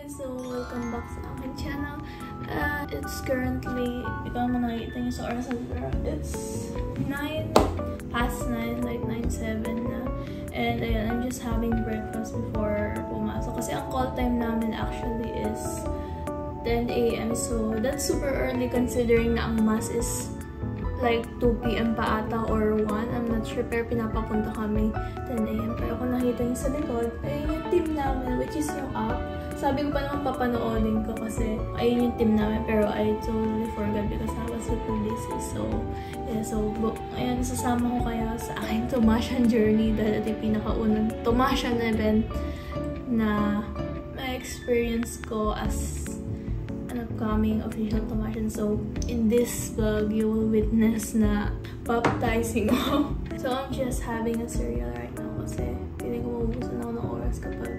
guys! So, welcome back sa aking channel. It's currently, ikaw mo nakikita niyo sa oras na it's 9 past 9, like 9:07 na. And ayun, I'm just having breakfast before pumasok. Kasi ang call time namin actually is 10 AM. So, that's super early considering na ang mass is like 2 PM pa ata or 1. I'm not sure, pero pinapapunta kami 10 AM. Pero kung nakita niyo sa likod, ayun yung team namin, which is yung app. Sabi ko pa naman papanoodin ko kasi ayun yung team namin, pero I totally forgot because I was super busy. So, yeah, so, ayun, sasama ko kaya sa aking Tomasian journey dahil ito yung pinakaunang Tomasian event na ma-experience ko as an upcoming official Tomasian. So, in this vlog, you will witness na baptizing ko. So, I'm just having a cereal right now kasi feeling ko maubusan ako ng oras kapag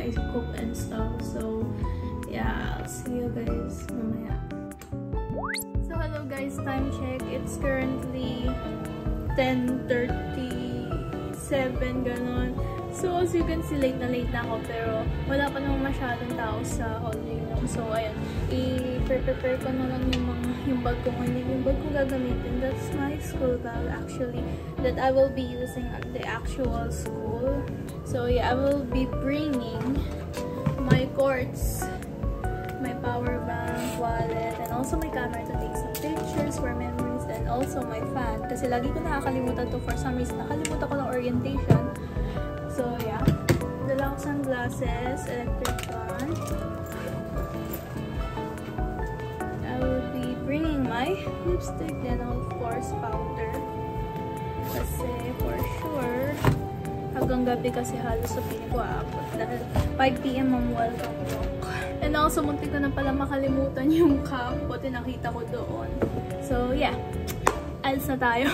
I cook and stuff. So, yeah, I'll see you guys mamaya. So, hello guys, time check. It's currently 10:37, ganon. So, as you can see, late na ako, pero wala pa naman masyadong tao sa holding room. So, ayun, i-prepare ko na lang yung bag ko ngayon. Yung bag ko gagamitin, that's my school bag actually, that I will be using at the actual school. So, yeah, I will be bringing my cords, my power bank, wallet, and also my camera to take some pictures for memories, and also my fan. Kasi lagi ko nakakalimutan to for some reason. Nakalimutan ko ng orientation. So, yeah. Dala ko sunglasses, electric fan. I will be bringing my lipstick, then of course powder. Kasi for sure, hanggang gabi kasi halos sa piling ko aabot. Dahil 5 PM ang welcome walk. And also, muntik ko na pala makalimutan yung cup. Buti nakita ko doon. So, yeah. Alis na tayo.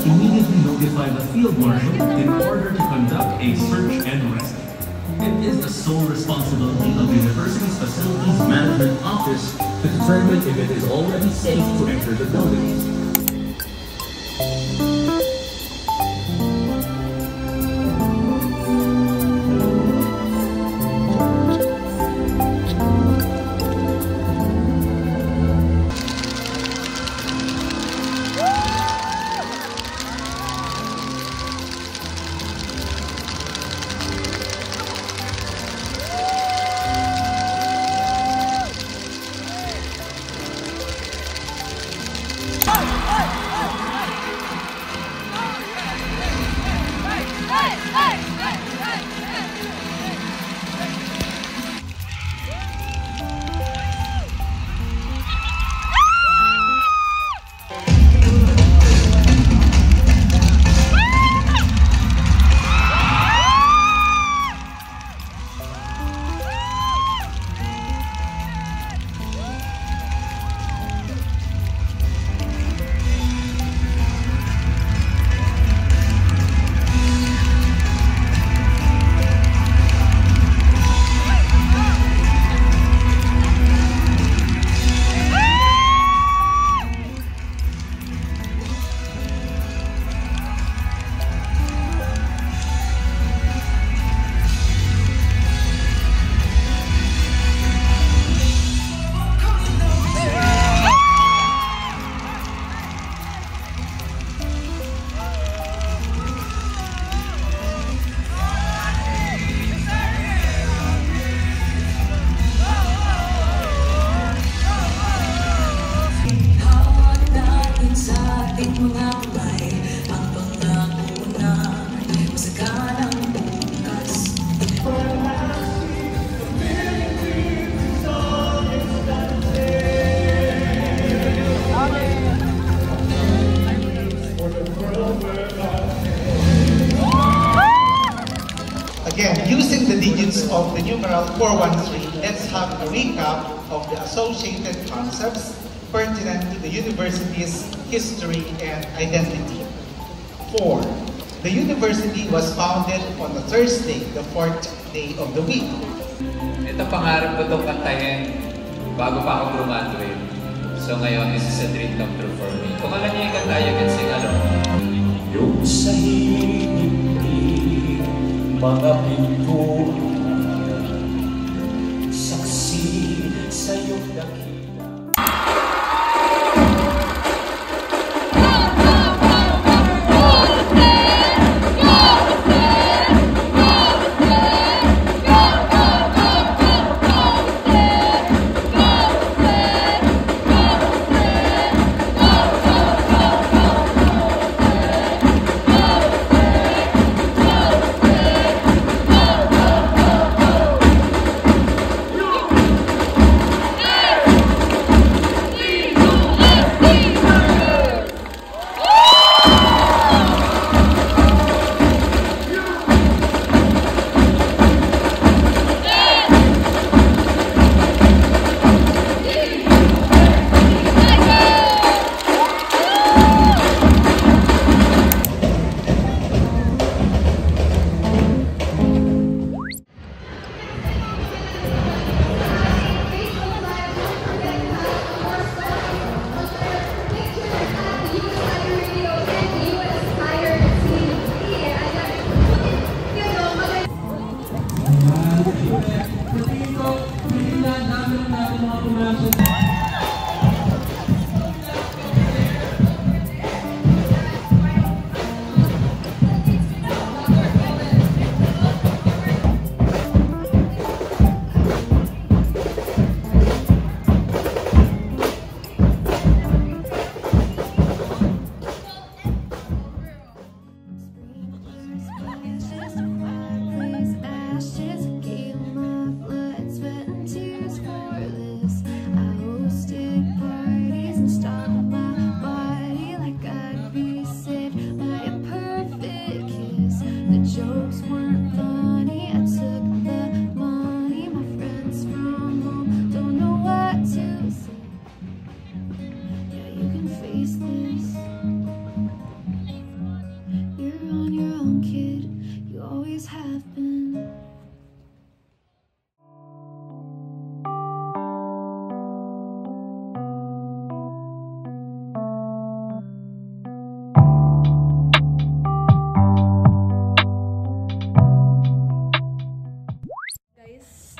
Immediately notify the field marshal in order to conduct a search and rescue. It is the sole responsibility of the university's Facilities Management Office to determine if it is already safe to enter the building. Oh! using the digits of the numeral 413, let's have a recap of the associated concepts pertinent to the university's history and identity. 4. The university was founded on a Thursday, the 4th day of the week. Ito pangarap ko itong kantahin bago pa ako graduate. So ngayon, this is a dream come true for me. Kung alam niyo yung kanta, you can sing along. Yung sa hindi mga pintuan, saksi sa iyong dakila.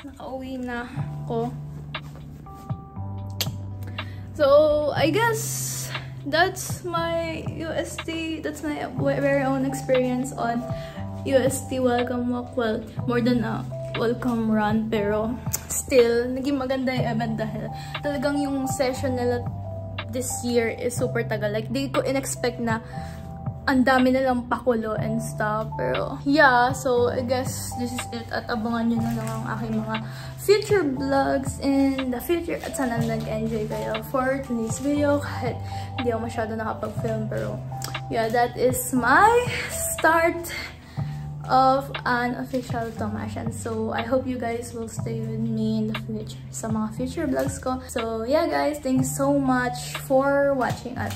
Nakauwi na ako. So, I guess that's my UST, that's my very own experience on UST Welcome Walk. Well, more than a welcome run, pero still, naging maganda yung event dahil talagang yung session nila this year is super tagal. Like, di ko in-expect na ang dami nilang pakulo and stuff. Pero, yeah. So, I guess this is it. At abangan nyo na lang ang aking mga future vlogs in the future. At sana nag-enjoy kayo for today's video. Kahit hindi ako masyado nakapag-film. Pero, yeah, that is my start of an official Tomasian. So, I hope you guys will stay with me in the future sa mga future vlogs ko. So, yeah guys, thanks so much for watching at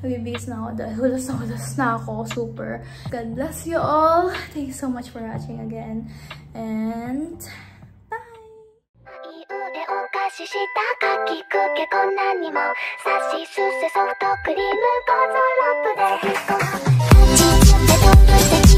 magbibigis na ako dahil hulas na ako, super. God bless you all. Thank you so much for watching again. And bye! お菓子したかきくけこんなにもさしすせソフトクリームゴゾロップで引っ込む